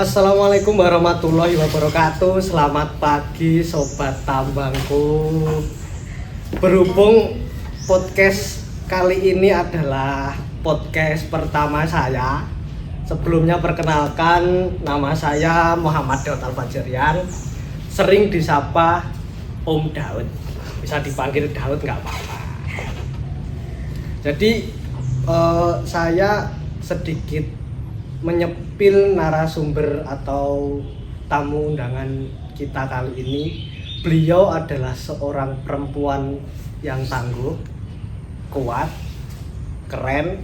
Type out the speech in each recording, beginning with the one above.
Assalamualaikum warahmatullahi wabarakatuh. Selamat pagi sobat tambangku. Berhubung podcast kali ini adalah podcast pertama saya. Sebelumnya perkenalkan, nama saya Muhammad Daud Al-Fajrian. Sering disapa Om Daud. Bisa dipanggil Daud nggak apa-apa. Jadi saya sedikit menyepil narasumber atau tamu undangan kita kali ini. Beliau adalah seorang perempuan yang tangguh, kuat, keren.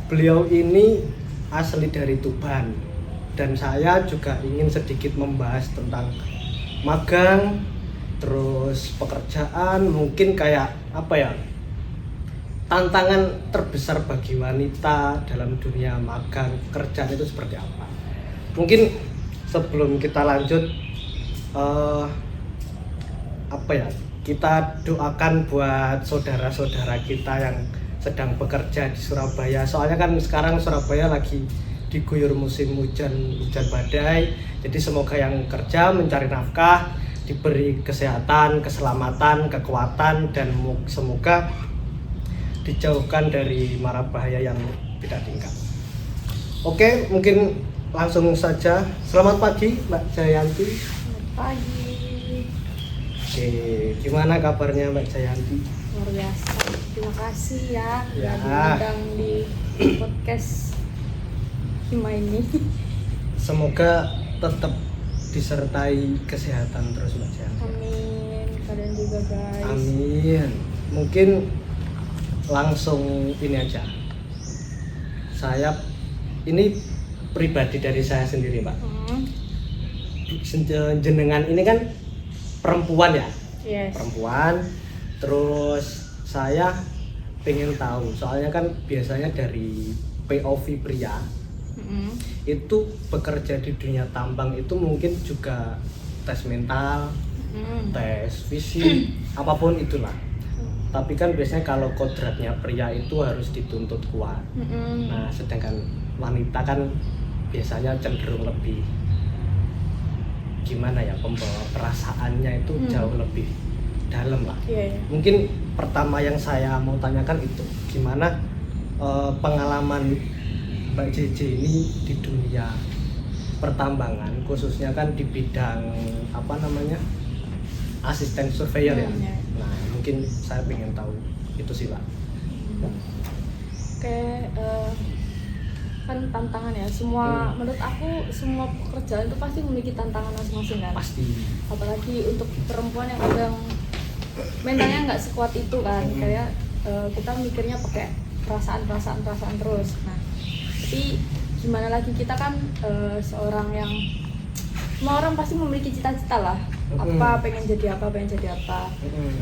Beliau ini asli dari Tuban dan saya juga ingin sedikit membahas tentang magang, terus pekerjaan, mungkin kayak apa ya, tantangan terbesar bagi wanita dalam dunia magang pekerjaan itu seperti apa. Mungkin sebelum kita lanjut kita doakan buat saudara-saudara kita yang sedang bekerja di Surabaya. Soalnya kan sekarang Surabaya lagi diguyur musim hujan badai. Jadi semoga yang kerja mencari nafkah diberi kesehatan, keselamatan, kekuatan, dan semoga dijauhkan dari mara bahaya yang tidak diinginkan. Oke, mungkin langsung saja. Selamat pagi Mbak Jayanti. Selamat pagi. Oke, gimana kabarnya Mbak Jayanti? Luar biasa. Terima kasih ya Ya. diundang di podcast Hima ini. Semoga tetap disertai kesehatan terus Mbak Jayanti. Amin. Kalian juga guys. Amin. Mungkin langsung ini aja. Saya ini pribadi dari saya sendiri, Mbak. Jenengan ini kan perempuan ya? Yes. Perempuan. Terus saya pengen tahu, soalnya kan biasanya dari POV pria itu bekerja di dunia tambang itu mungkin juga tes mental, tes fisik, apapun itulah. Tapi kan biasanya kalau kodratnya pria itu harus dituntut kuat. Nah, sedangkan wanita kan biasanya cenderung lebih gimana ya, pembawa perasaannya itu jauh lebih dalam lah. Yeah. Mungkin pertama yang saya mau tanyakan itu gimana pengalaman Mbak JJ ini di dunia pertambangan, khususnya kan di bidang apa namanya, asisten surveyor ya. Nah, mungkin saya pengen tahu itu sih Pak. Oke, kan tantangan ya. Semua menurut aku semua pekerjaan itu pasti memiliki tantangan masing-masing kan. Pasti. Apalagi untuk perempuan yang kadang mentalnya nggak sekuat itu kan. Kayak kita mikirnya pakai perasaan terus. Nah, tapi gimana lagi, kita kan seorang yang, semua orang pasti memiliki cita-cita lah. Pengen jadi apa.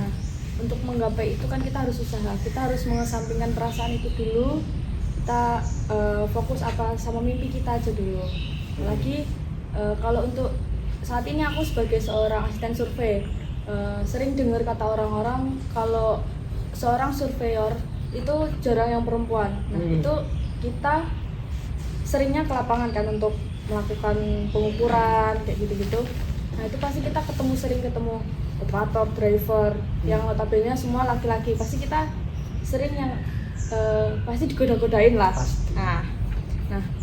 Nah, untuk menggapai itu kan kita harus usaha, kita harus mengesampingkan perasaan itu dulu, kita fokus sama mimpi kita aja dulu. Lagi kalau untuk saat ini aku sebagai seorang asisten survei, sering dengar kata orang-orang kalau seorang surveyor itu jarang yang perempuan. Nah, itu kita seringnya ke lapangan kan untuk melakukan pengukuran kayak gitu-gitu. Nah, itu pasti kita sering ketemu operator, driver yang notabene semua laki-laki. Pasti kita sering yang pasti digoda-godain lah. Nah,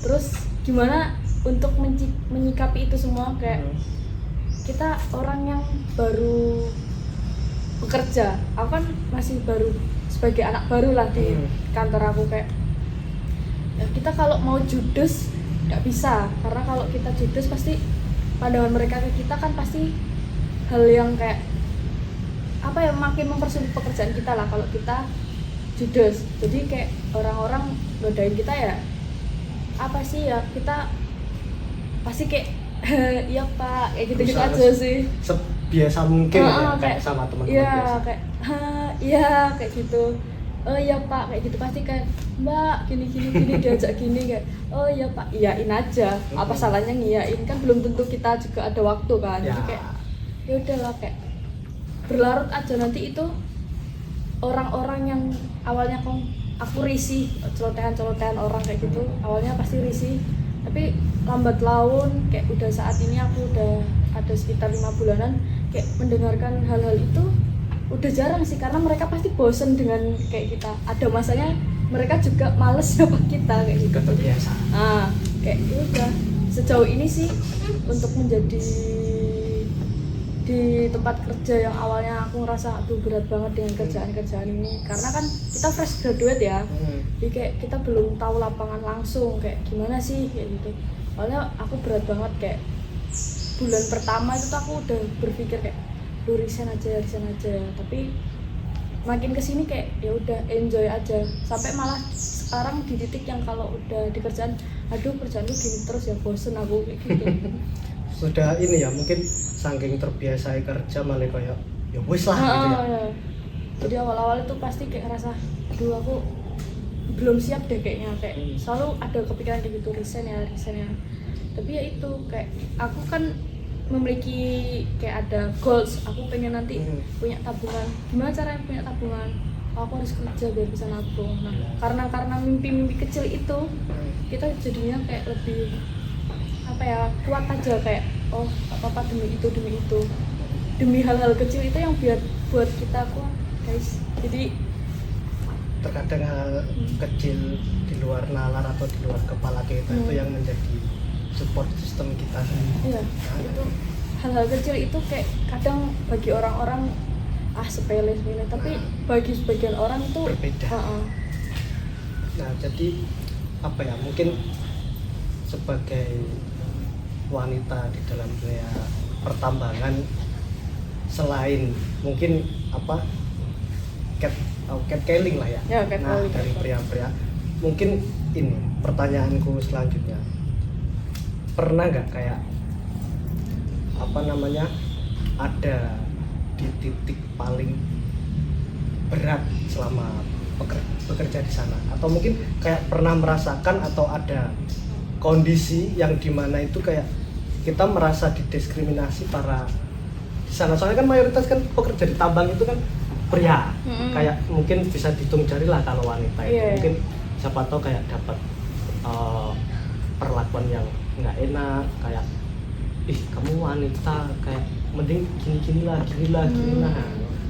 terus gimana untuk menyikapi itu semua? Kayak kita orang yang baru bekerja, aku kan masih baru sebagai anak baru lah di kantor aku. Kayak ya, kita kalau mau judes nggak bisa, karena kalau kita judes pasti pandangan mereka ke kita kan pasti hal yang kayak apa ya, makin mempersulit pekerjaan kita lah kalau kita judes. Jadi kayak orang-orang godain kita ya apa sih ya, kita pasti kayak iya Pak, kayak gitu-gitu aja sih. Sebiasa mungkin ya, kayak sama teman-teman biasa. Kayak iya kayak gitu. Oh iya Pak, kayak gitu pasti kayak Mbak gini diajak gini kayak oh iya Pak, iyain aja. Apa salahnya ngiyain, kan belum tentu kita juga ada waktu kan. Ya. Jadi kayak ya udahlah, kayak berlarut aja. Nanti itu orang-orang yang awalnya aku risih, celotehan orang kayak gitu, awalnya pasti risih, Tapi lambat laun kayak udah saat ini aku udah ada sekitar 5 bulanan kayak mendengarkan hal-hal itu udah jarang sih, karena mereka pasti bosen dengan kayak kita. Ada masanya mereka juga males sama kita kayak gitu. Kebiasaan. Kayak ya udah sejauh ini sih untuk menjadi di tempat kerja yang awalnya aku ngerasa aduh berat banget dengan kerjaan-kerjaan ini, karena kan kita fresh graduate ya, jadi kayak kita belum tahu lapangan langsung kayak gimana sih kayak gitu. Awalnya aku berat banget, kayak bulan pertama itu tuh aku udah berpikir kayak lu resign aja, tapi makin kesini kayak ya udah enjoy aja, sampai malah sekarang di titik yang kalau udah di kerjaan aduh kerjaan lu gini terus ya bosen aku kayak gitu. Sudah ini ya, mungkin saking terbiasa kerja malah kayak ya wis lah gitu ya. Ya. Jadi awal-awal itu pasti kayak ngerasa aduh aku belum siap deh kayaknya, kayak selalu ada kepikiran kayak gitu, resign ya. Tapi ya itu kayak aku kan memiliki kayak ada goals, aku pengen nanti punya tabungan. Gimana caranya punya tabungan? Aku harus kerja biar bisa nabung. Nah, karena mimpi-mimpi kecil itu kita jadinya kayak lebih apa ya, kuat aja, kayak oh apa-apa demi itu demi hal-hal kecil itu yang buat kita kuat guys. Jadi Terkadang hal kecil di luar nalar atau di luar kepala kita itu yang menjadi support system kita sendiri. iya, itu hal-hal kecil itu kayak kadang bagi orang-orang sepele, tapi bagi sebagian orang itu berbeda. Nah jadi apa ya, mungkin sebagai wanita di dalam dunia pertambangan, selain mungkin apa catcalling lah ya, catcalling. Dari pria-pria, mungkin ini pertanyaanku selanjutnya, pernah nggak kayak apa namanya ada di titik paling berat selama bekerja di sana, atau mungkin kayak pernah merasakan atau ada kondisi yang dimana itu kayak kita merasa didiskriminasi para di sana, soalnya kan mayoritas kan pekerja di tambang itu kan pria, kayak mungkin bisa dihitung jari lah kalau wanita itu mungkin siapa tahu kayak dapat perlakuan yang nggak enak, kayak ih kamu wanita kayak mending gini lah.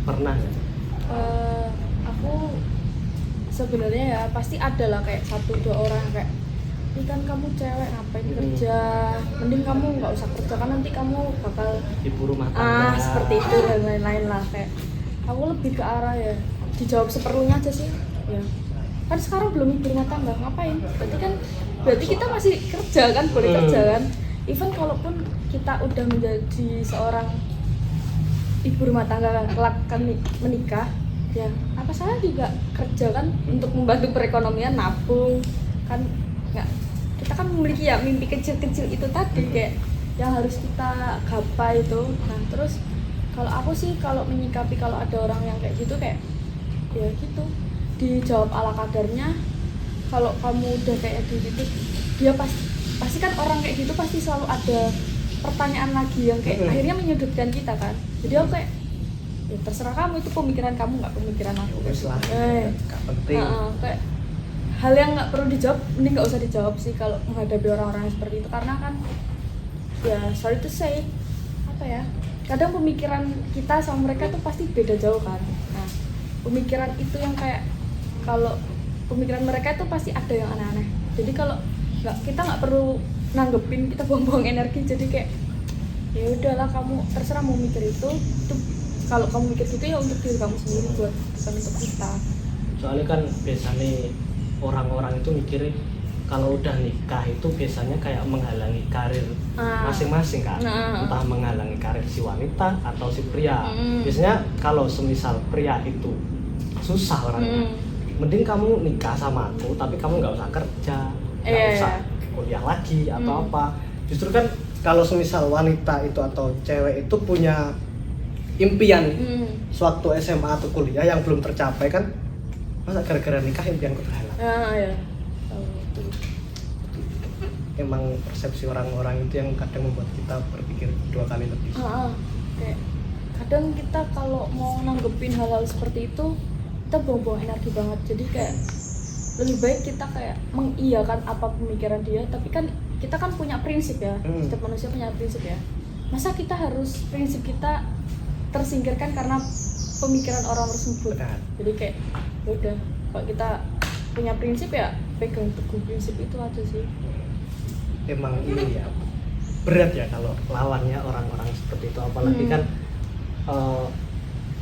Pernah nggak? Aku sebenarnya ya pasti ada lah kayak 1-2 orang kayak ini kan kamu cewek ngapain kerja, mending kamu nggak usah kerja kan nanti kamu bakal Ibu rumah tangga seperti itu dan lain-lain lah. Kayak aku lebih ke arah ya dijawab seperlunya aja sih ya, kan sekarang belum ibu rumah tangga ngapain, berarti kita masih kerja kan, boleh kerja kan. Even kalaupun kita udah menjadi seorang ibu rumah tangga kelak kan menikah ya, apa salah juga kerja kan untuk membantu perekonomian, nabung kan. Nggak, kita kan memiliki ya mimpi kecil-kecil itu tadi kayak yang harus kita gapai itu. Nah terus kalau aku sih kalau menyikapi kalau ada orang yang kayak gitu kayak ya gitu dijawab ala kadarnya. Kalau kamu udah kayak gitu dia pasti kan orang kayak gitu pasti selalu ada pertanyaan lagi yang kayak akhirnya menyudutkan kita kan. Jadi aku kayak ya terserah kamu, itu pemikiran kamu nggak pemikiran aku. Nggak penting. Kayak hal yang nggak perlu dijawab mending nggak usah dijawab sih kalau menghadapi orang-orang yang seperti itu, karena kan ya sorry to say apa ya, kadang pemikiran kita sama mereka tuh pasti beda jauh kan. Nah pemikiran itu yang kayak kalau pemikiran mereka itu pasti ada yang aneh-aneh, jadi kalau kita nggak perlu nanggepin, kita buang-buang energi. Jadi kayak ya udahlah kamu terserah mau mikir itu kalau kamu mikir gitu ya untuk diri kamu sendiri, bukan untuk kita. Soalnya kan biasanya orang-orang itu mikirin kalau udah nikah itu biasanya kayak menghalangi karir masing-masing kan, entah menghalangi karir si wanita atau si pria. Biasanya kalau semisal pria itu susah orangnya, mending kamu nikah sama aku tapi kamu nggak usah kerja, nggak usah kuliah lagi atau apa. Justru kan kalau semisal wanita itu atau cewek itu punya impian sewaktu SMA atau kuliah yang belum tercapai kan, masa gara-gara nikah impianku terhalang. Emang persepsi orang-orang itu yang kadang membuat kita berpikir 2 kali lebih. Kayak kadang kita kalau mau nanggepin hal-hal seperti itu kita buang-buang energi banget. Jadi kayak lebih baik kita kayak mengiyakan apa pemikiran dia, tapi kan kita kan punya prinsip ya, setiap manusia punya prinsip ya. Masa kita harus prinsip kita tersingkirkan karena pemikiran orang tersebut? Benar. Jadi kayak udah, kalau kita punya prinsip ya pegang teguh prinsip itu aja sih. Emang ini ya berat ya kalau lawannya orang-orang seperti itu, apalagi kan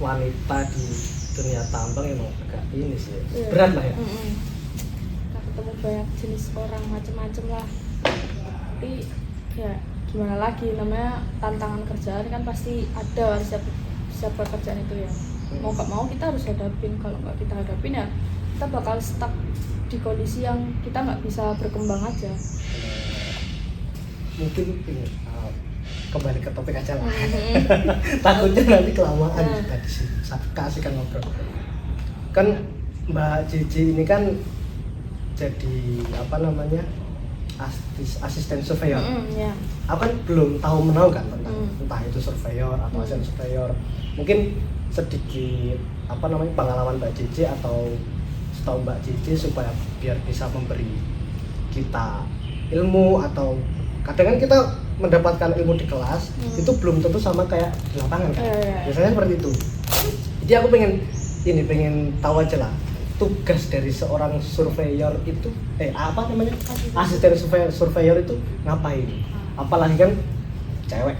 wanita di dunia tambang emang agak ini sih, berat lah ya. Kita ketemu banyak jenis orang macam-macam lah, tapi ya gimana lagi, namanya tantangan kerjaan kan pasti ada siapa kerjaan itu ya. Mau gak mau kita harus hadapin, kalau nggak kita hadapin ya kita bakal stuck di kondisi yang kita nggak bisa berkembang aja. Mungkin ini kembali ke topik aja lah. Takutnya nanti kelamaan kita di sini. Kasihkan ngobrol. Kan Mbak Cici ini kan jadi apa namanya asisten surveyor. Ya. Aku kan belum tahu menahu kan tentang entah itu surveyor atau asisten surveyor. Mungkin sedikit apa namanya pengalaman Mbak Cici atau setahu Mbak Cici supaya biar bisa memberi kita ilmu, atau kadang kan kita mendapatkan ilmu di kelas itu belum tentu sama kayak di lapangan kan. Biasanya seperti itu. Jadi aku pengen tahu aja lah tugas dari seorang surveyor itu apa namanya asisten surveyor itu ngapain, apalagi kan cewek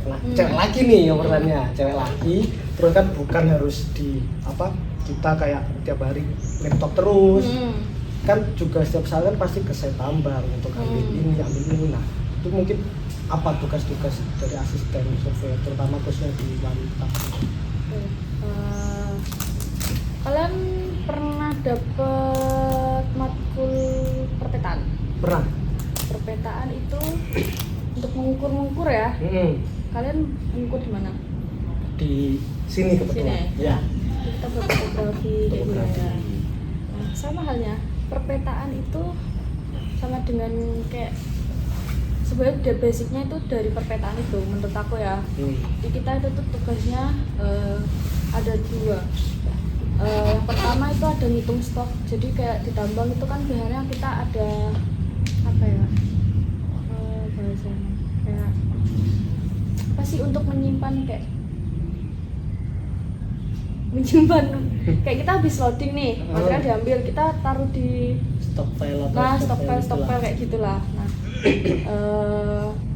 lagi nih omongannya, cewek lagi, terus kan bukan harus di apa kita kayak tiap hari laptop terus, kan juga setiap saat kan pasti ke saya tambang untuk ambil ini. Nah itu mungkin apa tugas-tugas dari asisten surveyor terutama khususnya di wanita. Kalian pernah dapet matkul perpetaan? Pernah. Perpetaan itu untuk mengukur ya. Kalian mengukur di mana? Di sini kebetulan. Sini, ya. Kita berfotografi kayak gitu ya. Nah, sama halnya perpetaan itu sama dengan kayak sebenarnya basicnya itu dari perpetaan itu menurut aku ya. Di kita itu tuh tugasnya ada dua. Yang pertama itu ada ngitung stok. Jadi kayak di tambang itu kan biasanya kita ada apa ya bahasanya kayak apa sih untuk menyimpan kayak kita habis loading nih, material diambil, kita taruh di Stock file atau stock file kayak gitulah. Nah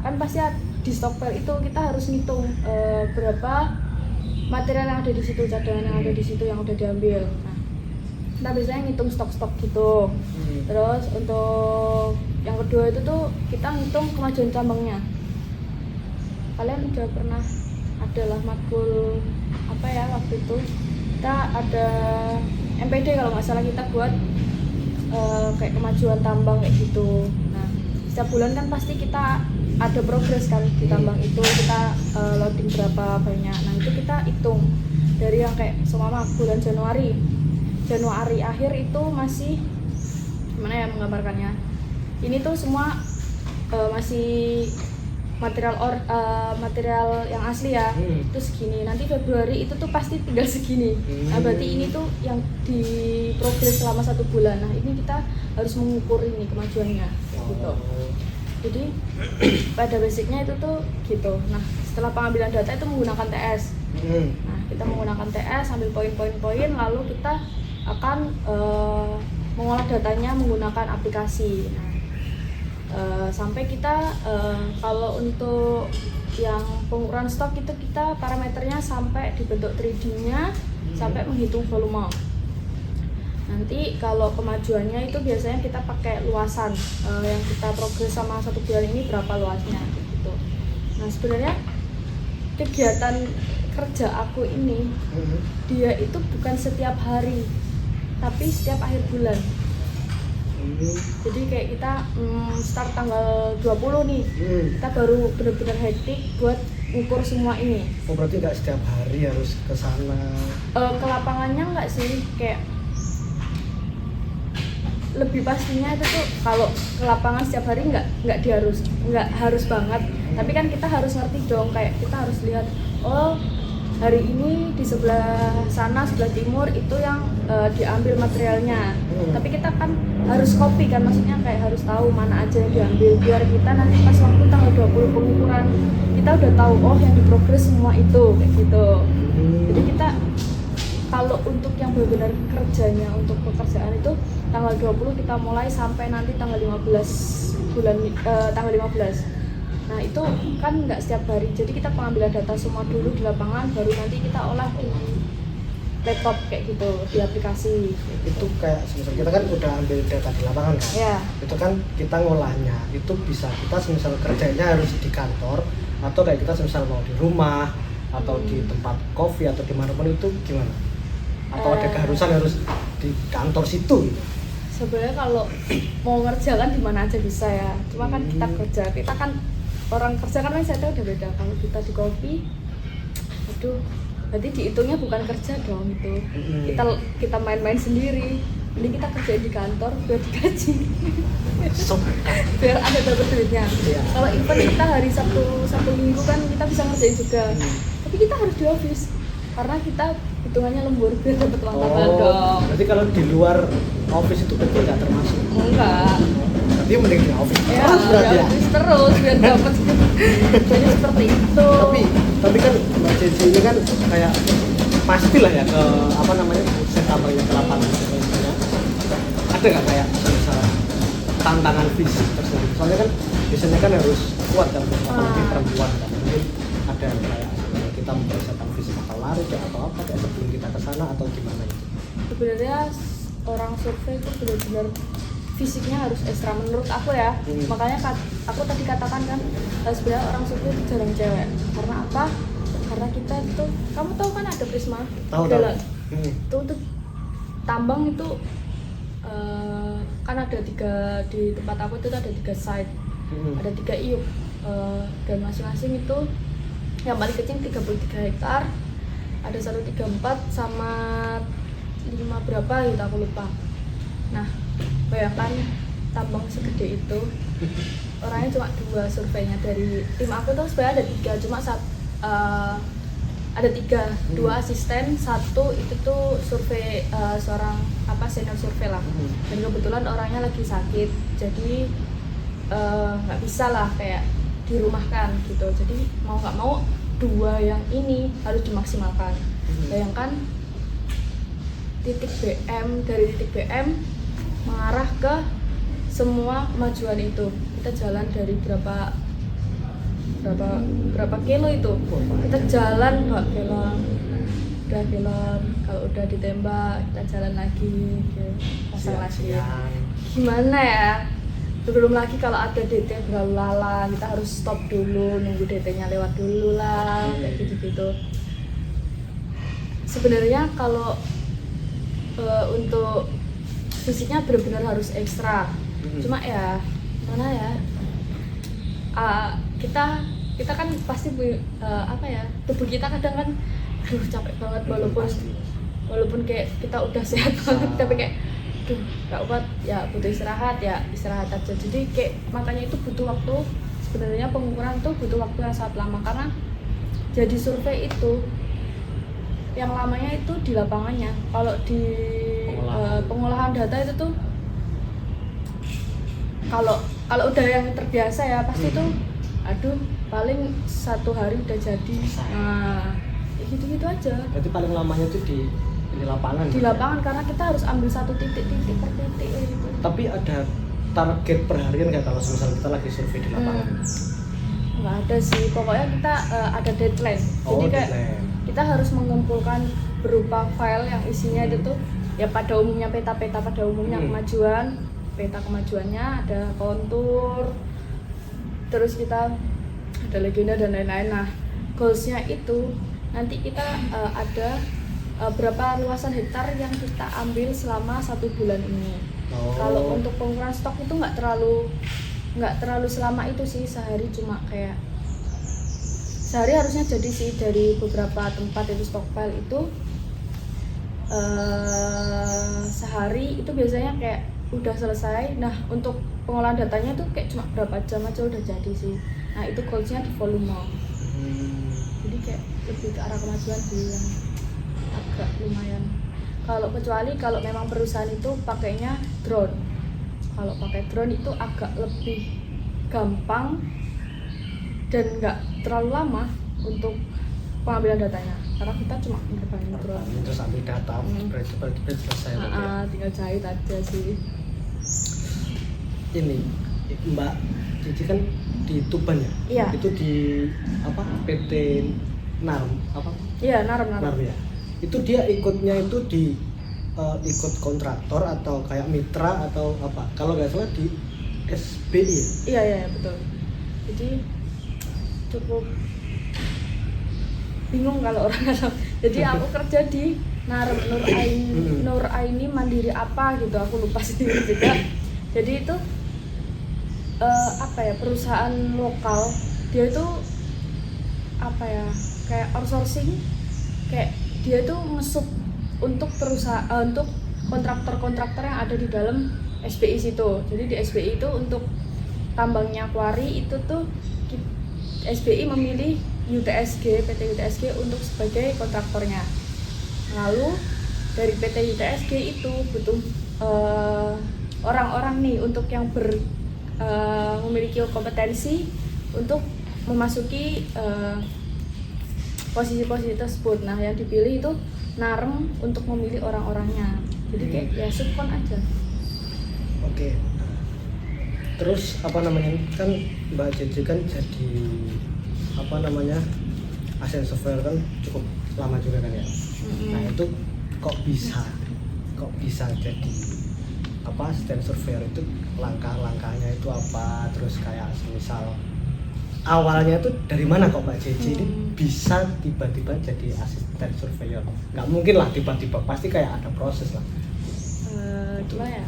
kan pasti di stock file itu kita harus ngitung berapa material yang ada di situ, cadangan yang ada di situ yang udah diambil. Nah kita biasanya ngitung stok gitu. Terus untuk yang kedua itu tuh kita ngitung kemajuan tambangnya. Kalian udah pernah adalah matkul apa ya waktu itu, kita ada MPD kalau nggak salah, kita buat kayak kemajuan tambang kayak gitu. Nah setiap bulan kan pasti kita ada progres kan di tambang itu, kita loading berapa banyak. Nah itu kita hitung dari yang kayak seumpama bulan Januari akhir itu masih gimana ya menggambarkannya, ini tuh semua masih material yang asli ya, itu segini. Nanti Februari itu tuh pasti tinggal segini. Nah berarti ini tuh yang di progres selama 1 bulan. Nah ini kita harus mengukur ini kemajuannya gitu. Jadi pada basicnya itu tuh gitu. Nah setelah pengambilan data itu menggunakan TS. Nah kita menggunakan TS, ambil poin-poin, lalu kita akan mengolah datanya menggunakan aplikasi. Nah sampai kita kalau untuk yang pengukuran stok itu kita parameternya sampai dibentuk 3D-nya, sampai menghitung volume. Nanti kalau kemajuannya itu biasanya kita pakai luasan yang kita progres sama 1 bulan ini berapa luasnya gitu. Nah sebenarnya kegiatan kerja aku ini dia itu bukan setiap hari tapi setiap akhir bulan. Jadi kayak kita start tanggal 20 nih, kita baru benar-benar hektik buat ukur semua ini. Oh berarti nggak setiap hari harus ke sana? Ke lapangannya nggak sih, kayak lebih pastinya itu tuh kalau ke lapangan setiap hari nggak harus banget. Tapi kan kita harus ngerti dong, kayak kita harus lihat hari ini di sebelah sana, sebelah timur itu yang diambil materialnya. Tapi kita kan harus copy kan, maksudnya kayak harus tahu mana aja yang diambil biar kita nanti pas waktu tanggal 20 pengukuran kita udah tahu oh yang diprogres semua itu kayak gitu. Jadi kita kalau untuk yang benar-benar kerjanya untuk pekerjaan itu tanggal 20 kita mulai sampai nanti tanggal 15 bulan tanggal 15. Nah itu kan nggak setiap hari, jadi kita pengambilan data semua dulu di lapangan, baru nanti kita olah di laptop kayak gitu, di aplikasi. Itu kayak semisal kita kan udah ambil data di lapangan kan? Ya. Itu kan kita ngolahnya, itu bisa kita semisal kerjanya harus di kantor, atau kayak kita semisal mau di rumah, atau di tempat kopi, atau dimanapun itu gimana? Atau ada keharusan harus di kantor situ gitu? Sebenarnya kalau mau ngerjakan di mana aja bisa ya, cuma kan kita kerja, kita kan orang kerja kan mindsetnya udah beda. Kalau kita di kopi, aduh, berarti dihitungnya bukan kerja dong itu. Kita main-main sendiri. Ini kita kerjain di kantor biar digaji. Biar ada dapat duitnya. Kalau event kita hari Sabtu Minggu kan kita bisa ngerjain juga. Tapi kita harus di office karena kita hitungannya lembur biar dapat uang tambahan dong. Berarti kalau di luar office itu betul nggak termasuk? Enggak. Berarti mending di office. Ya, Berarti ya. terus biar dapat. Jadi seperti itu. Tapi kan Mbak Cici ini kan kayak pastilah ya ke apa namanya setamanya ke lapangan. Ada nggak kayak misalnya tantangan fisik tersebut? Soalnya kan biasanya kan harus kuat kan, apalagi perempuan kan. Mungkin ada kayak kita mempersiapkan fisik atau lari atau apa kayak sebelum kita ke sana atau gimana itu? Sebenarnya orang survei itu benar-benar fisiknya harus ekstra menurut aku ya. Makanya aku tadi katakan kan sebenarnya orang survei itu jarang cewek. Karena apa? Karena kita itu, kamu tahu kan ada Prisma? Tahu. Itu tambang itu kan ada 3 di tempat aku itu ada 3 site. Ada 3 iup dan masing-masing itu yang paling kecil 33 hektar, ada 134 sama 5 berapa gitu aku lupa. Nah bayangkan tambang segede itu orangnya cuma 2 surveinya. Dari tim aku tuh sebenarnya ada 3, cuma ada 3, 2 asisten, 1 itu tuh survei seorang senior survei lah. Dan kebetulan orangnya lagi sakit, jadi nggak bisa lah kayak dirumahkan gitu. Jadi mau nggak mau 2 yang ini harus dimaksimalkan. Bayangkan titik BM, dari titik BM mengarah ke semua kemajuan itu. Kita jalan dari berapa kilo itu? Kita jalan nggak kelon, udah kelon. Kalau udah ditembak kita jalan lagi, pasang lagi. Gimana ya? Belum lagi kalau ada DT berlalu lalang, kita harus stop dulu, nunggu DT-nya lewat dulu lah, kayak gitu-gitu. Sebenarnya kalau untuk fisiknya benar-benar harus ekstra. Cuma ya mana ya? Kita kan pasti tubuh kita kadang kan capek banget walaupun kayak kita udah sehat banget tapi kayak nggak kuat ya, butuh istirahat aja. Jadi kayak makanya itu butuh waktu. Sebenarnya pengukuran tuh butuh waktu yang sangat lama, karena jadi survei itu yang lamanya itu di lapangannya. Kalau di pengolahan data itu tuh kalau udah yang terbiasa ya pasti tuh paling 1 hari udah jadi. Nah gitu-gitu aja. Berarti paling lamanya tuh di lapangan. Di lapangan karena kita harus ambil 1 titik per titik gitu. Tapi ada target per harian nggak kalau misalnya kita lagi survei di lapangan? Nggak ada sih, pokoknya kita ada deadline. Jadi kayak kita harus mengumpulkan berupa file yang isinya itu tuh ya pada umumnya peta-peta pada umumnya kemajuan, peta kemajuannya ada kontur, terus kita ada legenda dan lain-lain. Nah goalsnya itu nanti kita ada berapa luasan hektar yang kita ambil selama 1 bulan ini. Kalau untuk pengukuran stok itu nggak terlalu selama itu sih, sehari cuma kayak sehari harusnya jadi sih dari beberapa tempat itu stockpile itu sehari itu biasanya kayak udah selesai. Nah untuk pengolahan datanya tuh kayak cuma berapa jam aja udah jadi sih. Nah itu goalsnya di volume. Jadi kayak lebih ke arah kemajuan sih yang agak lumayan. Kecuali kalau memang perusahaan itu pakainya drone. Kalau pakai drone itu agak lebih gampang dan nggak terlalu lama untuk pengambilan datanya, karena kita cuma menerbangin drone terus ambil data cepat selesai. Tinggal jahit aja sih. Ini Mbak Cici kan di Tuban ya? Iya. Itu di apa, PT Narm apa? Iya, Narm ya. Itu dia ikutnya itu di ikut kontraktor atau kayak mitra atau apa? Kalau nggak salah di SBI. Iya betul. Jadi cukup bingung kalau orang nggak tahu. Jadi aku kerja di Narm, Nur Aini Mandiri apa gitu, aku lupa sendiri juga. Jadi itu apa ya, perusahaan lokal, dia itu apa ya, kayak outsourcing, kayak dia itu ngesup untuk perusahaan, untuk kontraktor-kontraktor yang ada di dalam SBI situ. Jadi di SBI itu untuk tambangnya Kuari itu tuh SBI memilih PT UTSG untuk sebagai kontraktornya. Lalu dari PT UTSG itu butuh orang-orang nih untuk yang memiliki kompetensi untuk memasuki posisi-posisi tersebut. Nah, yang dipilih itu Narm untuk memilih orang-orangnya. Jadi kayak ya subkon aja. Oke. Terus apa namanya, kan Mbak Cici kan jadi apa namanya, asisten surveyor kan cukup lama juga kan ya. Nah itu kok bisa jadi apa, asisten surveyor itu langkah-langkahnya itu apa, terus kayak misal awalnya itu dari mana kok Mbak Cici ini bisa tiba-tiba jadi asisten surveyor? Nggak mungkin lah tiba-tiba, pasti kayak ada proses lah. Cuma ya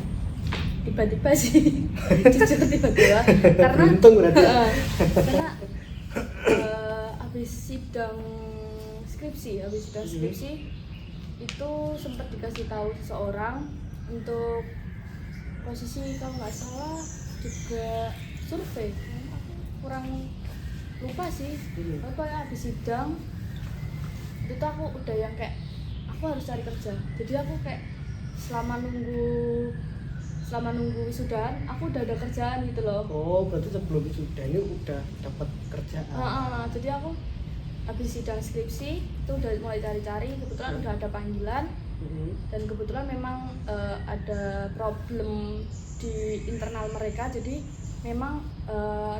tiba-tiba sih, jujur tiba-tiba. Karena beruntung berarti. Karena habis sidang skripsi itu sempat dikasih tahu seseorang untuk posisi, kalau nggak salah juga survei. Aku kurang lupa sih apa ya. Habis sidang itu tuh aku udah yang kayak aku harus cari kerja. Jadi aku kayak selama nunggu wisudaan aku udah ada kerjaan gitu loh. Oh, berarti sebelum wisuda ini udah dapat kerjaan. Jadi aku habis sidang skripsi itu udah mulai cari-cari, kebetulan udah ada panggilan. Dan kebetulan memang ada problem di internal mereka, jadi memang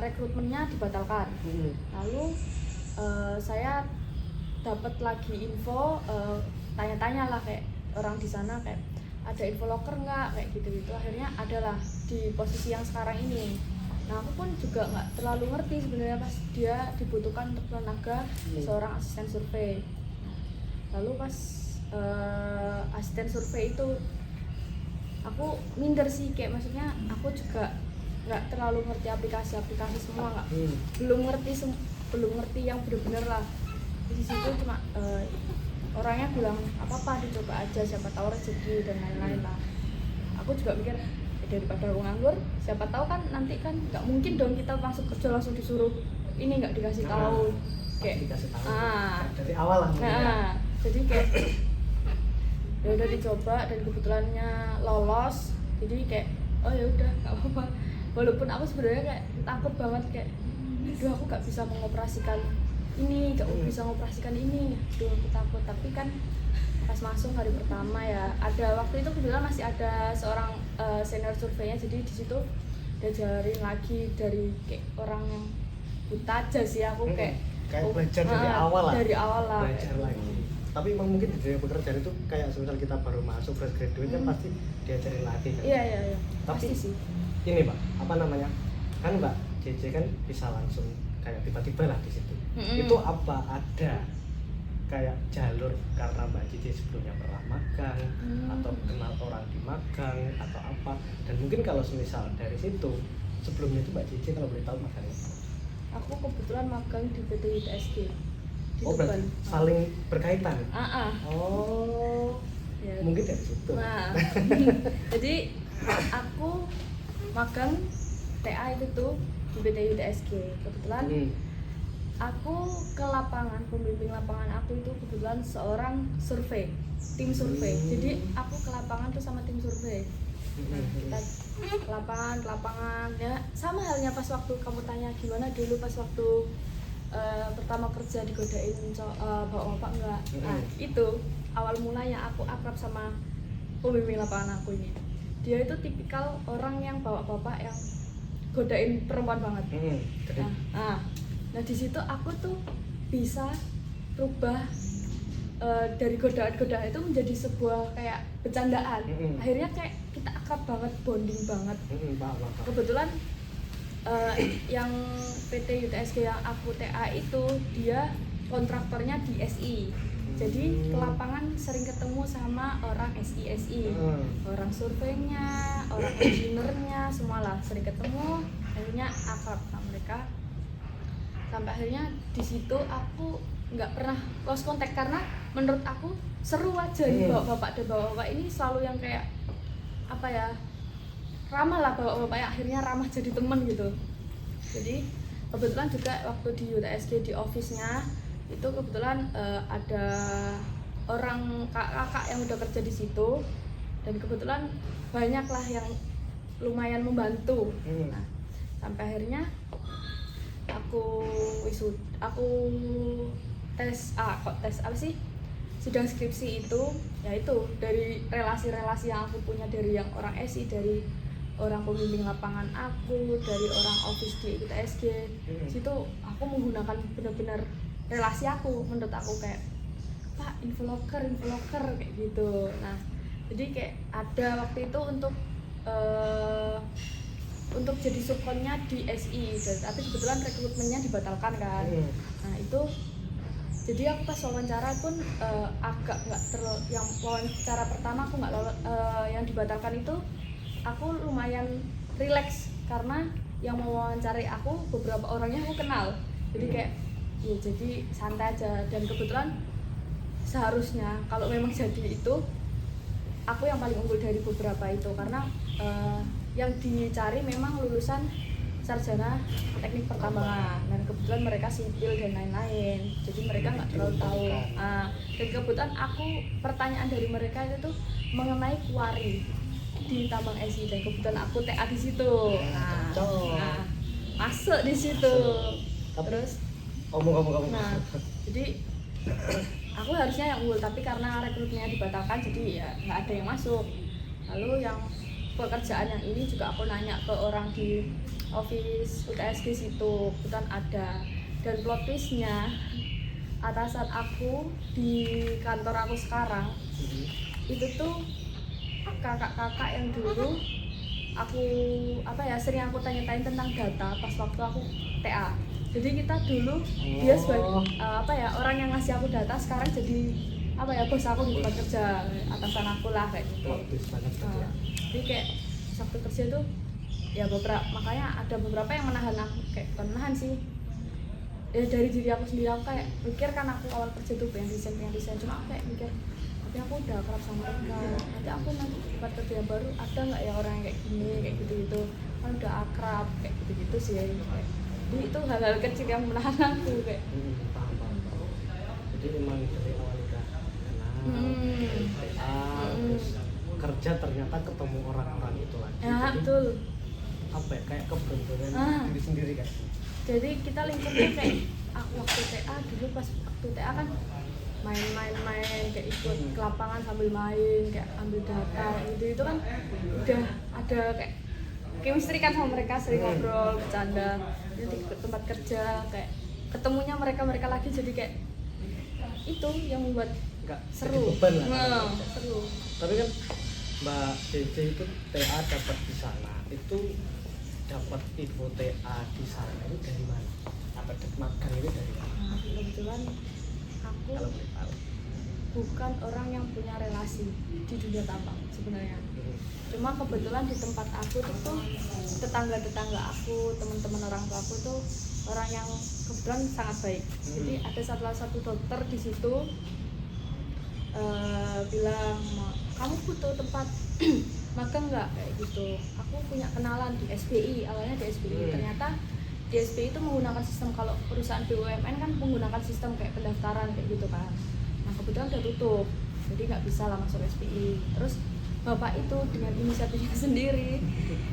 rekrutmennya dibatalkan. Lalu saya dapat lagi info, tanya-tanya lah kayak orang di sana, kayak ada info loker nggak, kayak gitu-gitu. Akhirnya adalah di posisi yang sekarang ini. Nah, aku pun juga nggak terlalu ngerti sebenarnya pas dia dibutuhkan untuk tenaga seorang asisten survei. Lalu pas asisten survei itu aku minder sih, kayak maksudnya aku juga nggak terlalu ngerti aplikasi semua, belum ngerti yang benar-benar lah. Di situ cuma orangnya bilang apa-apa dicoba aja, siapa tahu rezeki dan lain-lain lah. Aku juga mikir daripada aku nganggur, siapa tahu kan nanti kan nggak mungkin dong kita masuk kerja langsung disuruh ini, nggak dikasih tahu kayak dikasih tahu dari awal lah. Jadi kayak ya udah dicoba dan kebetulannya lolos. Jadi kayak oh ya udah nggak apa-apa, walaupun aku sebenarnya kayak takut banget, kayak aduh aku nggak bisa mengoperasikan ini, nggak bisa mengoperasikan ini, aduh aku takut. Tapi kan pas masuk hari pertama ya, ada waktu itu kebetulan masih ada seorang senior surveinya, jadi di situ diajarin lagi dari kayak orang yang buta aja sih. Aku kayak belajar dari awal lah. Belajar lagi. Tapi emang mungkin di dunia pekerjaan itu kayak semisal kita baru masuk fresh graduate kan pasti diajarin lagi kan. Iya. Tapi pasti sih. Ini Mbak, apa namanya? Kan Mbak JJ kan bisa langsung kayak tiba-tiba lah di situ. Itu apa ada kayak jalur karena Mbak Cici sebelumnya pernah magang atau kenal orang di magang atau apa? Dan mungkin kalau semisal dari situ sebelumnya itu Mbak Cici kalau boleh tahu magangnya? Aku kebetulan magang di PT UTSG. Oh, berarti saling berkaitan? Oh, ya. Mungkin dari situ. Nah, jadi aku magang TA itu tuh di PT UTSG. Kebetulan aku ke lapangan, pembimbing lapangan aku itu kebetulan seorang survei, tim survei. Jadi aku ke lapangan tuh sama tim survei. Nah, kita ke lapangan ya, sama halnya pas waktu kamu tanya gimana dulu pas waktu pertama kerja digodain bapak-bapak enggak. Nah, itu awal mulanya aku akrab sama pembimbing lapangan aku ini. Dia itu tipikal orang yang bapak-bapak yang godain perempuan banget. Nah di situ aku tuh bisa rubah dari godaan-godaan itu menjadi sebuah kayak bercandaan. Akhirnya kayak kita akrab banget, bonding banget. Kebetulan yang PT UTSG yang aku TA itu dia kontraktornya di SI. Jadi ke lapangan sering ketemu sama orang SI, orang surveinya, orang engineer-nya, semualah sering ketemu. Akhirnya akrab sama mereka. Sampai akhirnya di situ aku nggak pernah lost contact karena menurut aku seru aja nih bapak-bapak dan bapak-bapak ini selalu yang kayak apa ya, ramah lah bapak-bapak yang akhirnya ramah jadi temen gitu. Jadi kebetulan juga waktu di UTSG di office-nya itu kebetulan ada orang kakak yang udah kerja di situ dan kebetulan banyak lah yang lumayan membantu. Nah, sampai akhirnya aku tes apa sih, sidang skripsi itu, yaitu dari relasi-relasi yang aku punya dari yang orang SI, dari orang pembimbing lapangan aku, dari orang office di UTSG. Situ aku menggunakan benar-benar relasi aku, menurut aku kayak Pak infoloker kayak gitu. Nah jadi kayak ada waktu itu untuk jadi subkonnya di SI, tapi kebetulan rekrutmennya dibatalkan kan. Nah itu jadi aku pas wawancara pun agak nggak yang wawancara pertama aku nggak yang dibatalkan itu aku lumayan relax karena yang mau wawancari aku beberapa orangnya aku kenal, jadi kayak ya jadi santai aja. Dan kebetulan seharusnya kalau memang jadi itu aku yang paling unggul dari beberapa itu karena yang dicari memang lulusan sarjana teknik pertambangan dan kebetulan mereka sipil dan lain-lain, jadi mereka nggak terlalu tahu. Dan kebetulan aku pertanyaan dari mereka itu tuh mengenai kuari di tambang SI dan kebetulan aku TA di situ. Nah masuk di situ. Terus kamu. Nah jadi aku harusnya yang unggul tapi karena rekrutmennya dibatalkan jadi ya nggak ada yang masuk. Lalu yang pekerjaan yang ini juga aku nanya ke orang di office UTSG situ, kebetulan ada. Dan plot twistnya atasan aku di kantor aku sekarang itu tuh kakak-kakak yang dulu aku sering aku tanya-tanya tentang data pas waktu aku TA. Jadi kita dulu dia sebagai orang yang ngasih aku data sekarang jadi bos aku di tempat kerja, atasan aku lah kayak gitu. Jadi kayak waktu kerja tuh ya makanya ada beberapa yang menahan aku, kayak bukan menahan sih ya, dari diri aku sendiri. Aku kayak mikir kan aku awal kerja tuh pengen desain, cuma aku kayak mikir tapi aku udah akrab sama mereka, nanti tempat kerja yang baru ada nggak ya orang yang kayak gini kayak gitu kan udah akrab kayak gitu sih ya. Jadi itu hal-hal kecil yang menahan aku kayak paham. Jadi memang dari awal udah kenal terus kerja ternyata ketemu orang-orang itu lagi. Ya jadi, betul. Kayak keberuntungan diri sendiri kan. Jadi kita lingkupnya kayak aku waktu TA dulu, pas waktu TA kan main kayak ikut ke lapangan sambil main kayak ambil data itu kan udah ada kayak chemistry kan sama mereka, sering ngobrol bercanda. Jadi di tempat kerja kayak ketemunya mereka lagi, jadi kayak itu yang membuat seru. Seru. Tapi kan Mbak JJ itu TA dapat di sana, itu dapat info TA di sana ini dari mana? Apa magang ini dari mana? Kebetulan aku bukan orang yang punya relasi di dunia tambang sebenarnya. Cuma kebetulan di tempat aku tuh tetangga aku, teman-teman orang tua aku tuh orang yang kebetulan sangat baik. Jadi ada salah satu dokter di situ bilang, kamu butuh tempat magang nggak kayak gitu. Aku punya kenalan di SBI, awalnya di SBI. Ternyata di SPI itu menggunakan sistem, kalau perusahaan BUMN kan menggunakan sistem kayak pendaftaran kayak gitu kan. Nah kebetulan udah tutup, jadi nggak bisa lah masuk SPI. Terus bapak itu dengan inisiatifnya sendiri,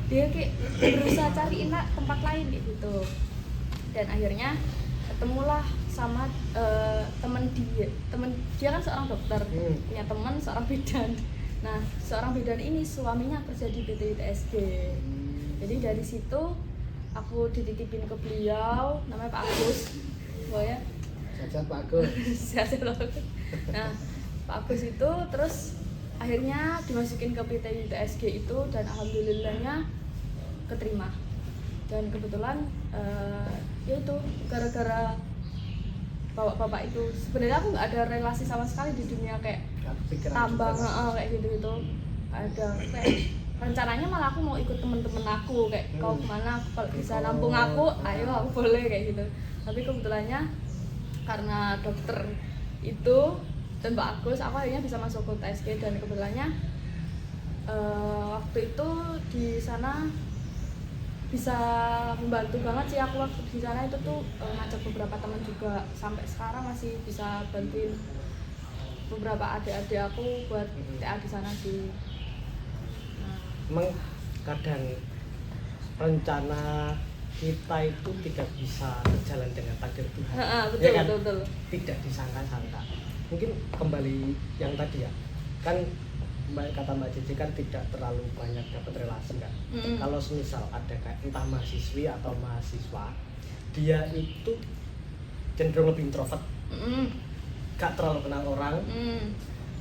dia kayak berusaha cari tempat lain kayak gitu. Dan akhirnya ketemulah sama temen dia kan seorang dokter, punya teman seorang bidan. Nah seorang bidan ini suaminya kerja di PT ITSG. Jadi dari situ aku dititipin ke beliau, namanya Pak Agus. Pokoknya Sehat Pak Agus. sehat loh. Nah Pak Agus itu terus akhirnya dimasukin ke PT ITSG itu, dan alhamdulillahnya keterima. Dan kebetulan ya itu gara-gara bapak-bapak itu, sebenarnya aku nggak ada relasi sama sekali di dunia kayak tambang kayak gitu ada kayak rencananya malah aku mau ikut temen-temen aku kayak kau kemana, kalau bisa nampung aku ayo aku boleh kayak gitu. Tapi kebetulannya karena dokter itu dan Pak Agus, aku akhirnya bisa masuk ke TSG. Dan kebetulannya waktu itu di sana bisa membantu banget sih aku waktu di sana itu tuh, ngajak beberapa teman juga, sampai sekarang masih bisa bantuin beberapa adik-adik aku buat TA di sana sih. Memang kadang rencana kita itu tidak bisa berjalan dengan takdir Tuhan. Betul, ya kan? betul. Tidak disangka-sangka. Mungkin kembali yang tadi ya, kan kata Mbak Cici kan tidak terlalu banyak dapat relasi kan. Kalau semisal ada kayak entah mahasiswi atau mahasiswa, dia itu cenderung lebih introvert, gak terlalu kenal orang,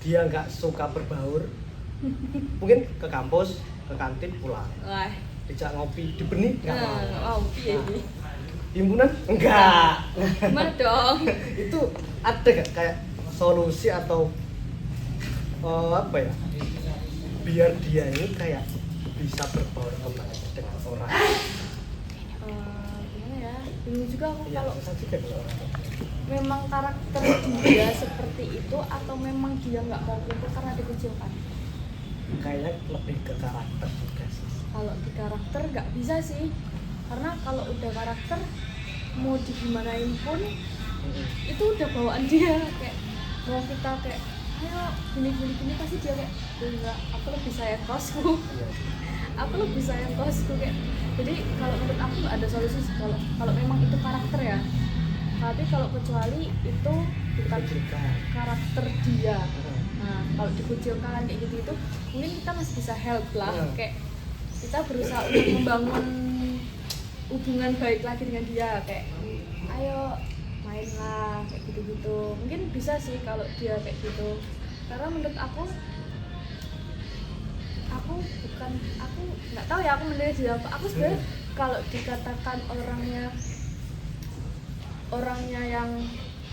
dia gak suka berbaur, mungkin ke kampus, ke kantin pulang, dijak ngopi di benih nggak mau. Himpunan enggak. Gimana dong? Itu ada gak kayak solusi atau apa ya, biar dia ini kayak bisa berbaur kembali dengan orang? Gimana ya, bingung juga aku Ya, kalau juga orang. memang karakter dia seperti itu atau memang dia nggak mau kumpul karena dikucilkan. Kayaknya lebih ke karakter juga sih. Kalau di karakter nggak bisa sih, karena kalau udah karakter mau digimanain pun itu udah bawaan dia. Kayak mau kita kayak ayo gini pasti dia kayak enggak, aku lebih sayang kosku. Aku lebih sayang kosku kayak. Jadi kalau menurut aku nggak ada solusi sih kalau memang itu karakter ya. Tapi kalau kecuali itu bukan karakter dia. Nah, kalau dikucilkan kayak gitu itu mungkin kita masih bisa help lah, kayak kita berusaha untuk membangun hubungan baik lagi dengan dia, kayak ayo main lah kayak gitu-gitu. Mungkin bisa sih kalau dia kayak gitu. Karena menurut aku nggak tahu ya, aku menilai dia apa. Aku sebenarnya kalau dikatakan orangnya yang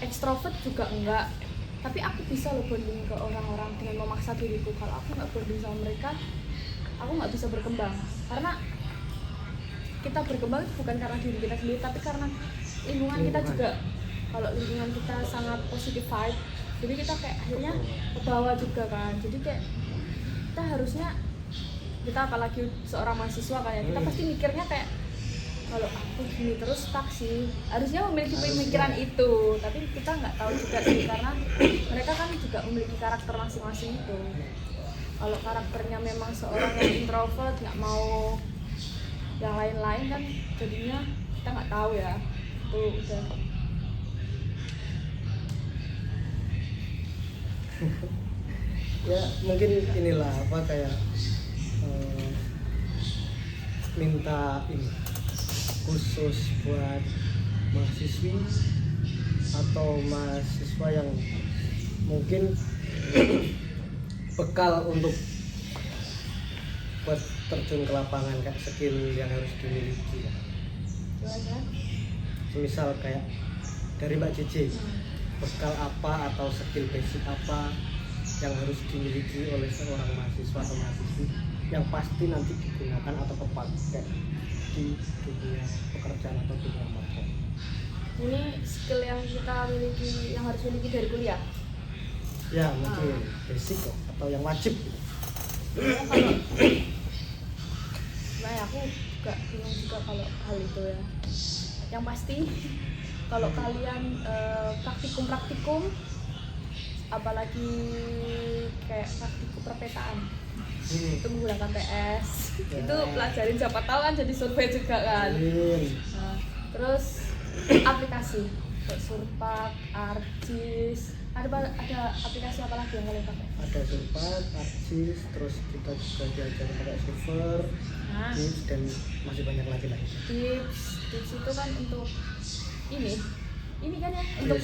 ekstrovert juga enggak, tapi aku bisa loh bonding ke orang-orang dengan memaksa diriku. Kalau aku nggak bonding sama mereka, aku nggak bisa berkembang. Karena kita berkembang bukan karena diri kita sendiri, tapi karena lingkungan kita juga. Kalau lingkungan kita sangat positive vibe, jadi kita kayak akhirnya ke bawah juga kan. Jadi kayak kita harusnya, kita apalagi seorang mahasiswa kan ya, kita pasti mikirnya kayak kalau aku gini terus stuck sih, harusnya memiliki pemikiran itu. Tapi kita nggak tahu juga sih, karena mereka kan juga memiliki karakter masing-masing itu. Kalau karakternya memang seorang yang introvert, nggak mau yang lain-lain kan, jadinya kita nggak tahu ya. Itu udah Ya mungkin inilah apa kayak minta ini khusus buat mahasiswi atau mahasiswa yang mungkin bekal untuk buat terjun ke lapangan, kayak skill yang harus dimiliki ya. Misal kayak dari Mbak Cici, bekal apa atau skill basic apa yang harus dimiliki oleh seorang mahasiswa atau mahasiswi yang pasti nanti digunakan atau kepakai di dunia pekerjaan atau dunia magang. Ini skill yang kita miliki, yang harus miliki dari kuliah. Ya mungkin basic kok, atau yang wajib. Kalau nah, aku juga bingung juga kalau hal itu ya. yang pasti kalau kalian praktikum apalagi kayak praktikum perpetaan itu menggunakan PS itu pelajarin, siapa tahu kan jadi survei juga kan. Nah, terus aplikasi kayak Surpak, ArcGIS, ada aplikasi apa lagi yang kalian pakai? Ada Surpak, ArcGIS, terus kita juga diajarin pakai Server, Tips, dan masih banyak lagi. Tips itu kan untuk ini kan ya untuk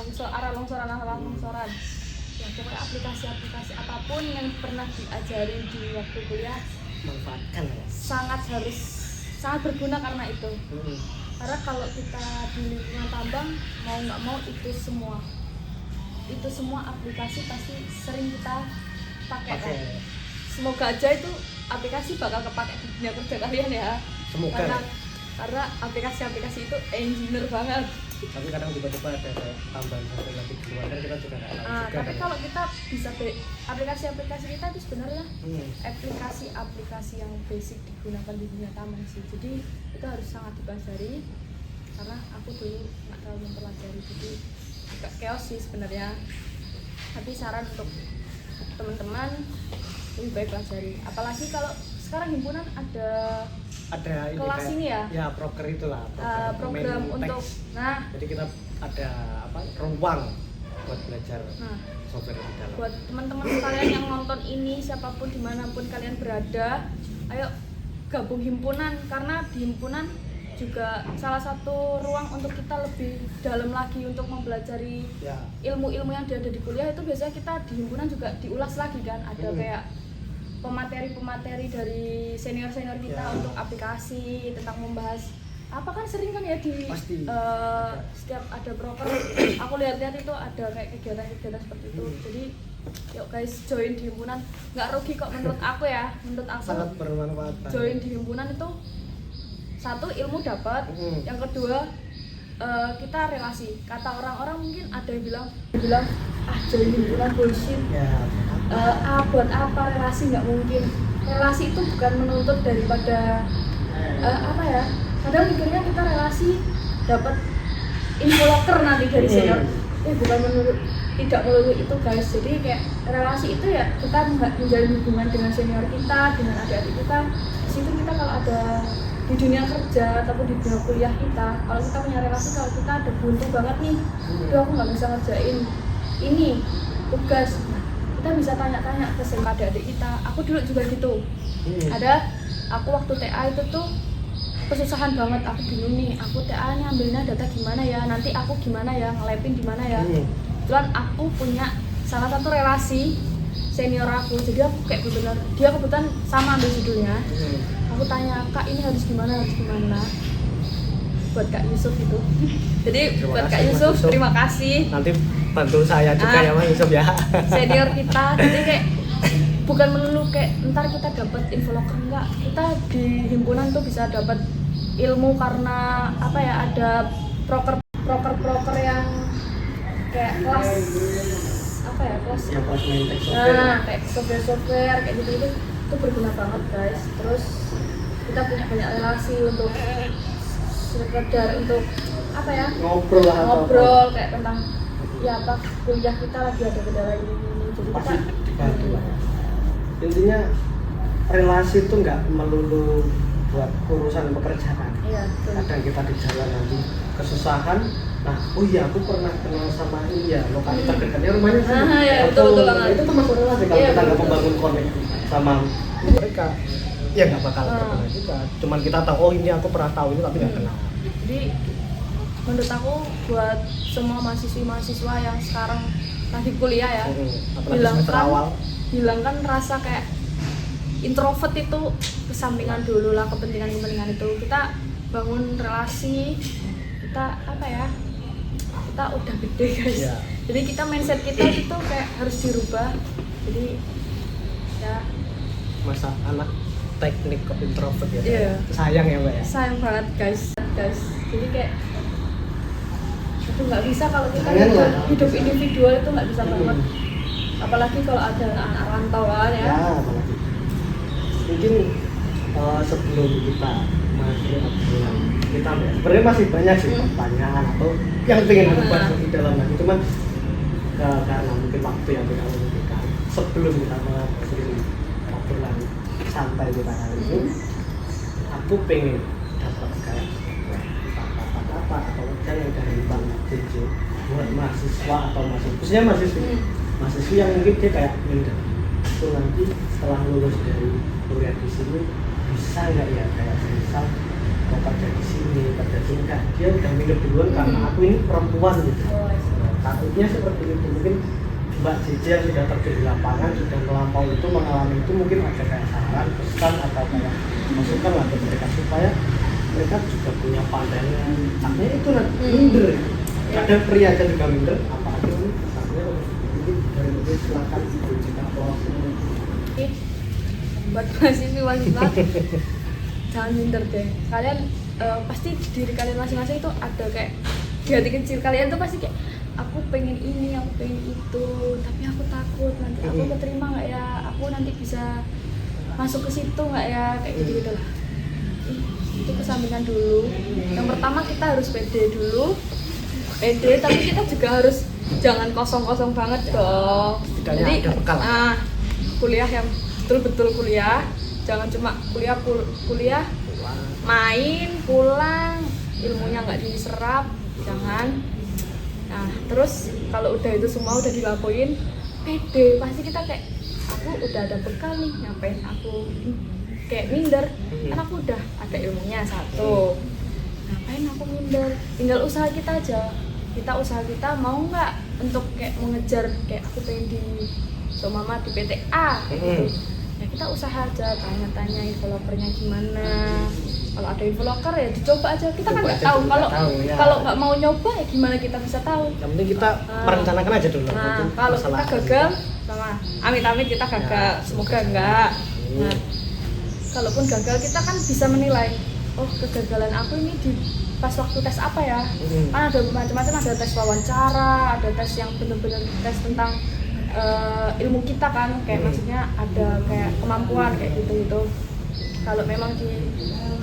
untuk arah longsoran. Ya pokoknya aplikasi apapun yang pernah diajari di waktu kuliah manfaatkan ya. Sangat berguna karena itu. Karena kalau kita di lingkungan tambang mau nggak mau itu semua aplikasi pasti sering kita pakai. Kan? Semoga aja itu aplikasi bakal kepake di dunia kerja kalian ya. Semoga. Karena aplikasi itu engineer banget. Tapi kadang tiba-tiba ada tambahan satu lagi di luar kan kita juga nggak tahu juga. Tapi kalau kita bisa aplikasi kita itu sebenarnya aplikasi yang basic digunakan di dunia tambang sih. Jadi itu harus sangat dipelajari karena aku dulu nggak terlalu mempelajari, jadi agak chaos sih sebenarnya. Tapi saran untuk teman-teman lebih baik pelajari. Apalagi kalau sekarang himpunan ada kelas ini ya? Ya, proker itulah. Program untuk jadi kita ada ruang buat belajar software di dalam. Buat teman-teman sekalian yang nonton ini, siapapun dimanapun kalian berada, ayo gabung himpunan, karena di himpunan juga salah satu ruang untuk kita lebih dalam lagi untuk mempelajari ilmu-ilmu yang ada di kuliah. Itu biasanya kita di himpunan juga diulas lagi kan, ada kayak pemateri dari senior-senior kita untuk aplikasi, tentang membahas apa kan sering kan ya di setiap ada broker aku lihat-lihat itu ada kayak kegiatan-kegiatan seperti itu. Jadi yuk guys, join di himpunan, nggak rugi kok menurut aku ya. Menurut aku sangat bermanfaat. Join di himpunan itu satu, ilmu dapat, yang kedua kita relasi. Kata orang-orang mungkin ada yang bilang join himpunan bullshit. Buat apa relasi, nggak mungkin. Relasi itu bukan menuntut daripada kadang mikirnya kita relasi dapat info locker nanti dari senior. Bukan tidak melulu itu guys. Jadi kayak relasi itu ya kita menjalin hubungan dengan senior kita, dengan adik-adik kita. Di situ kita kalau ada di dunia kerja ataupun di dunia kuliah kita, kalau kita punya relasi, kalau kita ada buntu banget nih, aku nggak bisa ngerjain ini tugas, kita bisa tanya-tanya ke adik-adik kita. Aku dulu juga gitu. Aku waktu TA itu tuh kesusahan banget, aku bingung nih, aku TA nya ambilnya data gimana ya, nanti aku gimana ya, nge-labin gimana ya. Kebetulan aku punya salah satu relasi senior aku, jadi aku kayak benar dia kebetulan sama ambil judulnya. Aku tanya, Kak ini harus gimana buat Kak Yusuf itu. Jadi buat Kak Yusuf, terima kasih. Nanti bantu saya juga ya Mas Yusuf ya. Senior kita, jadi kayak bukan melulu kayak ntar kita dapat info locker, enggak. Kita di himpunan tuh bisa dapat ilmu karena ada proker yang kayak kelas kayak software kayak gitu itu berguna banget guys. Terus kita punya banyak relasi untuk sekedar untuk ngobrol kayak tentang kuliah kita lagi ada kendala ini, jadi kita dibantu lah. Intinya relasi itu nggak melulu buat urusan pekerjaan. Kadang kita di jalan nanti kesusahan, aku pernah kenal sama ini ya, lokasi terdekatnya rumahnya sini. Betul. Itu termasuk relasi kalau kita nggak membangun konek sama mereka, ya nggak bakal kenal juga. Cuman kita tahu, ini aku pernah tahu ini tapi nggak kenal. Jadi menurut aku buat semua mahasiswa yang sekarang lagi kuliah ya, hilangkan rasa kayak introvert itu, kesampingan dulu lah kepentingan itu. Kita bangun relasi, kita kita udah gede guys. Jadi kita mindset kita itu kayak harus dirubah. Jadi ya masa anak teknik ke introvert ya. Sayang ya Mbak ya. Sayang banget guys. Jadi kayak itu nggak bisa kalau kita hidup individual itu nggak bisa banget. Apalagi kalau ada anak rantauan ya. Mungkin sebelum kita masuk kita ya sebenarnya masih banyak sih pertanyaan atau yang pengen aku bahas lebih dalam lagi, cuman karena mungkin waktu yang tidak memungkinkan, sebelum kita mengakhiri obrolan santai kita hari ini, aku pengen dapat kayak kata-kata atau ujian yang dari Bang JJ buat mahasiswa atau khususnya mahasiswi yang mungkin dia kayak minder itu nanti setelah lulus dari kuliah di sini bisa nggak ya kayak misal mau kerja di sini kan dia udah minder duluan karena aku ini perempuan gitu. Takutnya seperti itu, mungkin Mbak JJ yang sudah terjun di lapangan sudah melampaui itu, mengalami itu, mungkin ada kayak saran, pesan atau kayak masukan lah ke mereka supaya mereka juga punya pandangan. Artinya itu nanti minder, kadang pria aja juga minder, apalagi ini artinya mungkin dari itu silakan jika buat mahasiswa jangan minder deh. Kalian pasti diri kalian masing-masing itu ada kayak di hati kecil kalian tuh pasti kayak aku pengen ini, aku pengen itu, tapi aku takut nanti aku keterima nggak ya, aku nanti bisa masuk ke situ nggak ya, kayak gitu lah. Itu kesampingan dulu. Yang pertama kita harus pede dulu, pede, tapi kita juga harus jangan kosong-kosong banget dong. Jadi kuliah yang betul-betul kuliah, jangan cuma kuliah main pulang ilmunya nggak diserap, jangan. Nah terus kalau udah itu semua udah dilakuin, pede, pasti kita kayak aku udah ada bekal nih, ngapain aku kayak minder, kan aku udah ada ilmunya satu, ngapain aku minder, tinggal usaha kita aja, usaha kita mau nggak untuk kayak mengejar kayak aku pengen di Mama di PT A kayak gitu. Ya kita usaha aja, tanya-tanya developernya gimana, kalau ada developer ya dicoba aja, kita kan nggak tahu, kalau nggak mau nyoba ya gimana kita bisa tahu. Yang penting kita merencanakan aja dulu. Nah kalau kita gagal sama amit-amit kita gagal, semoga enggak. Nah kalaupun gagal kita kan bisa menilai, oh kegagalan aku ini di pas waktu tes apa ya. Kan ada macam-macam, ada tes wawancara, ada tes yang benar-benar tes tentang ilmu kita kan, kayak maksudnya ada kayak kemampuan kayak gitu. Kalau memang di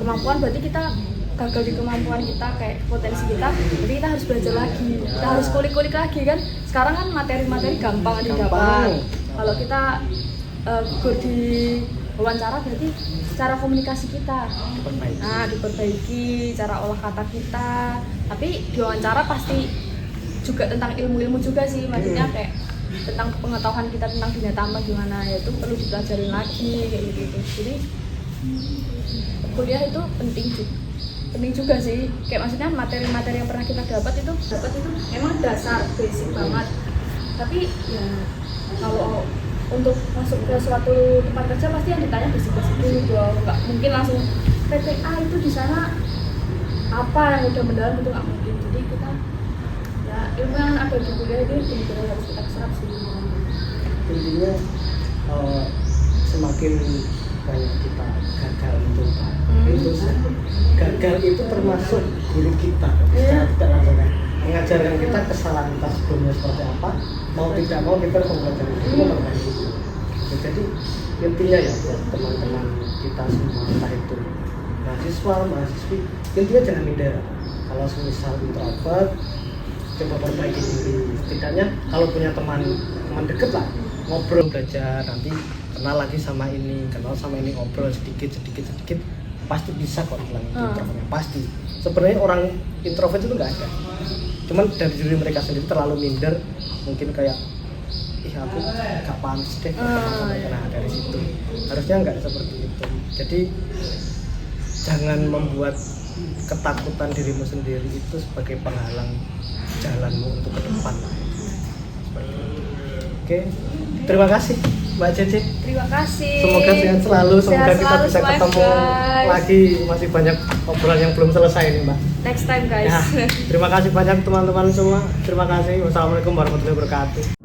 kemampuan berarti kita gagal di kemampuan kita, kayak potensi kita, jadi kita harus belajar lagi, kita harus kulik-kulik lagi kan. Sekarang kan materi-materi gampang didapat. Kalau kita gugur di wawancara berarti cara komunikasi kita diperbaiki, cara olah kata kita. Tapi di wawancara pasti juga tentang ilmu-ilmu juga sih, maksudnya kayak tentang pengetahuan kita tentang dunia tambang gimana, ya itu perlu dipelajarin lagi kayak gitu. Jadi kuliah itu penting juga sih, kayak maksudnya materi-materi yang pernah kita dapat itu memang dasar basic banget, tapi ya kalau untuk masuk ke suatu tempat kerja pasti yang ditanya basic-basic dulu dong, nggak mungkin langsung PTA itu di sana apa yang udah mendalam, itu nggak mungkin. Jadi kita ya ilmu yang ada di kuliah itu benar-benar harus kita serap sih. Intinya semakin banyak kita gagal untuk gagal itu termasuk guru kita secara tidak langsung mengajarkan kita kesalahan kita sebelumnya seperti apa, mau tidak mau kita harus mempelajari itu, memperbaiki itu. Jadi intinya ya buat teman-teman kita semua, entah itu mahasiswi, intinya jangan minder. Kalau semisal introvert, coba perbaiki diri. Setidaknya kalau punya teman deket lah, ngobrol, belajar, nanti kenal lagi sama ini, ngobrol sedikit, pasti bisa kok hilang introvertnya, pasti. Sebenarnya orang introvert itu nggak ada, cuman dari diri mereka sendiri terlalu minder, mungkin kayak aku nggak pantas deh dari situ. Harusnya nggak seperti itu. Jadi jangan membuat ketakutan dirimu sendiri itu sebagai penghalang jalanmu untuk ke depan. Oke, terima kasih Mbak JJ. Terima kasih. Semoga sehat selalu. Semoga kita bisa ketemu lagi. Masih banyak obrolan yang belum selesai nih Mbak. Next time guys. Ya, terima kasih banyak teman-teman semua. Terima kasih. Wassalamualaikum warahmatullahi wabarakatuh.